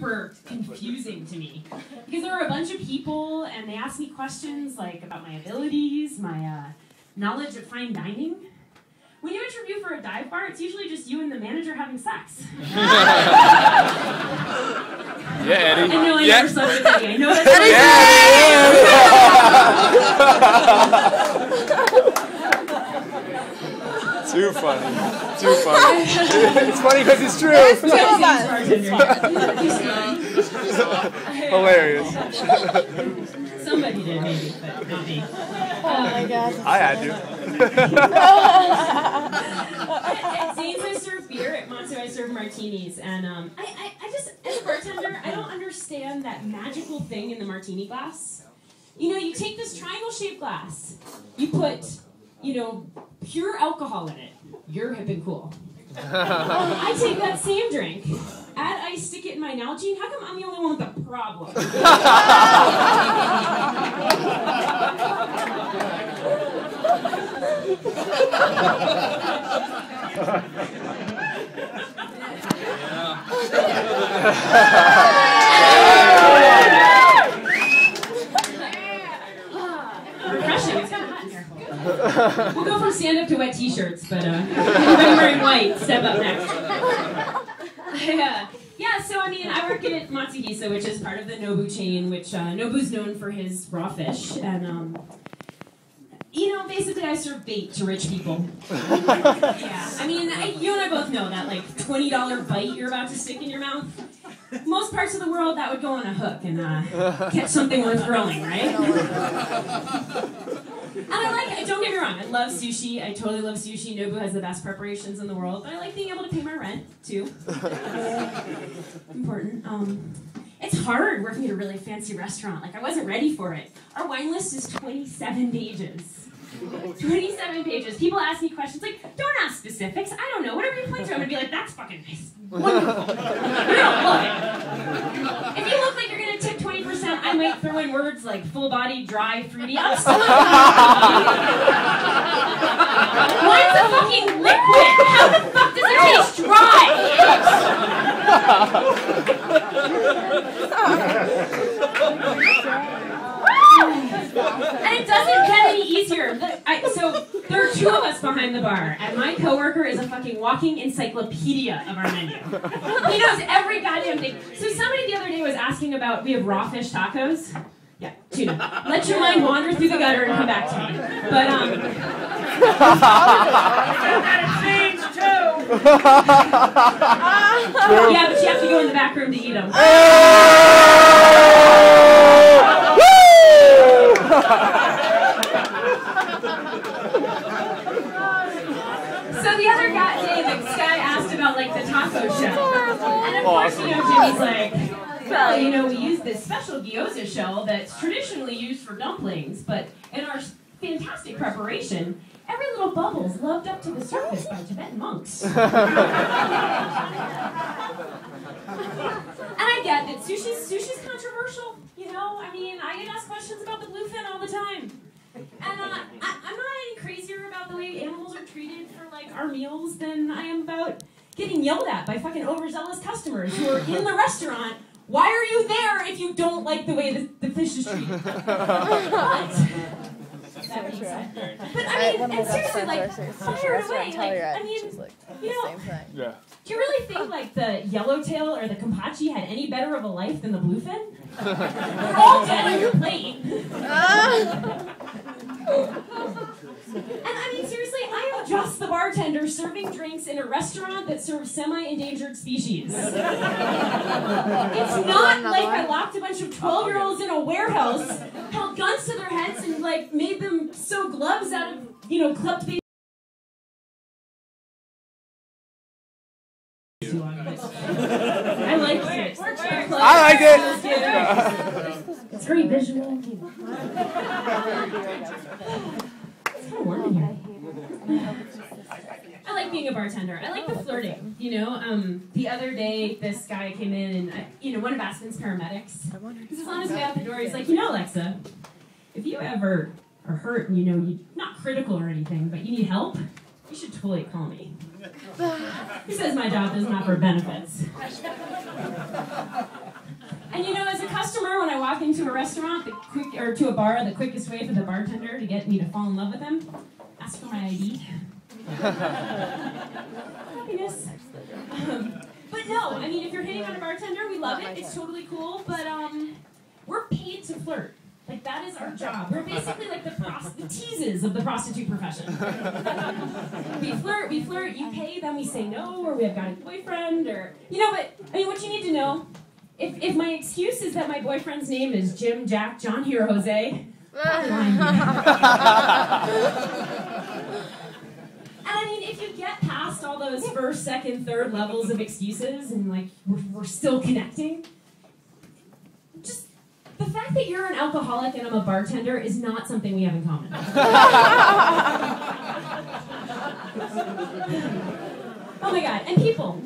super confusing to me because there were a bunch of people and they asked me questions like about my abilities, my knowledge of fine dining. When you interview for a dive bar, it's usually just you and the manager having sex. Yeah, Eddie. I know I never slept with Eddie. I know that's Too funny. Too funny. It's funny because it's true. Hilarious. Somebody did, maybe, but not me. Oh my gosh. I had to. At Zane's, I serve beer. At Monster, I serve martinis. And I just, as a bartender, I don't understand that magical thing in the martini glass. You know, you take this triangle-shaped glass, you put, you know, pure alcohol in it. You're hip and cool. I take that same drink, add ice, stick it in my Nalgene. How come I'm the only one with a problem? Refreshing. It's kind of hot in here. We'll go from stand-up to wet t-shirts, but everybody wearing white, step up next. Yeah, so I mean, I work at Matsuhisa, which is part of the Nobu chain, which Nobu's known for his raw fish, and you know, basically I serve bait to rich people. Yeah, I mean, you and I both know that like $20 bite you're about to stick in your mouth, most parts of the world that would go on a hook and catch something worth grilling, right? And don't get me wrong, I love sushi. I totally love sushi. Nobu has the best preparations in the world. But I like being able to pay my rent, too. Important. It's hard working at a really fancy restaurant. Like, I wasn't ready for it. Our wine list is 27 pages. 27 pages. People ask me questions like, don't ask specifics. I don't know. Whatever you point to, I'm going to be like, that's fucking nice. Wonderful. You're gonna love it. If you look like you're going to tip 20%, I might throw in words like full body, dry, fruity. I'm still Wine's a fucking liquid. How the fuck does it taste dry? And it doesn't get any easier. So there are two of us behind the bar, and my coworker is a fucking walking encyclopedia of our menu. He knows every goddamn thing. So somebody the other day was asking about, we have raw fish tacos. Yeah, tuna. Let your mind wander through the gutter and come back to me. But yeah, but you have to go in the back room to eat them. So the other day, this guy asked about like the taco shell, and of course, you know, Jimmy's like, well, you know, we use this special gyoza shell that's traditionally used for dumplings, but in our fantastic preparation, every little bubble's loved up to the surface by Tibetan monks. And I get that sushi's controversial, you know? I mean, I get asked questions about the bluefin all the time. And I'm not any crazier about the way animals are treated for, like, our meals than I am about getting yelled at by fucking overzealous customers who are in the restaurant. Why are you there if you don't like the way the fish is treated? But that being said. But I mean, and seriously, like, fire it away. Like, I mean, you know, Yeah. do you really think, like, the yellowtail or the kampachi had any better of a life than the bluefin? They're all dead on your plate. And I mean, seriously, I am just the bartender serving drinks in a restaurant that serves semi-endangered species. It's not like I locked a bunch of 12-year-olds in a warehouse, held guns to their heads, and, like, made them sew gloves out of, you know, clubbed baby. I liked it. I like it. It's very visual. It's kind of warm in here. I like being a bartender. I like the flirting, you know. The other day, this guy came in and, you know, one of Aspen's paramedics. He's on his way out the door. He's like, you know, Alexa, if you ever are hurt and, you know, you're not critical or anything, but you need help, you should totally call me. He says my job doesn't offer benefits. customer, when I walk into a restaurant, or to a bar, the quickest way for the bartender to get me to fall in love with him, ask for my ID. Happiness. But no, I mean, if you're hitting on a bartender, we love it. It's totally cool. But we're paid to flirt. Like, that is our job. We're basically like the teases of the prostitute profession. we flirt, you pay, then we say no, or we have got a boyfriend, or... but, I mean, what you need to know, if my excuse is that my boyfriend's name is Jim, Jack, John, here, Jose, I'm lying. And I mean, if you get past all those first, second, third levels of excuses, and, like, we're still connecting, just... the fact that you're an alcoholic and I'm a bartender is not something we have in common. Oh my God, and people.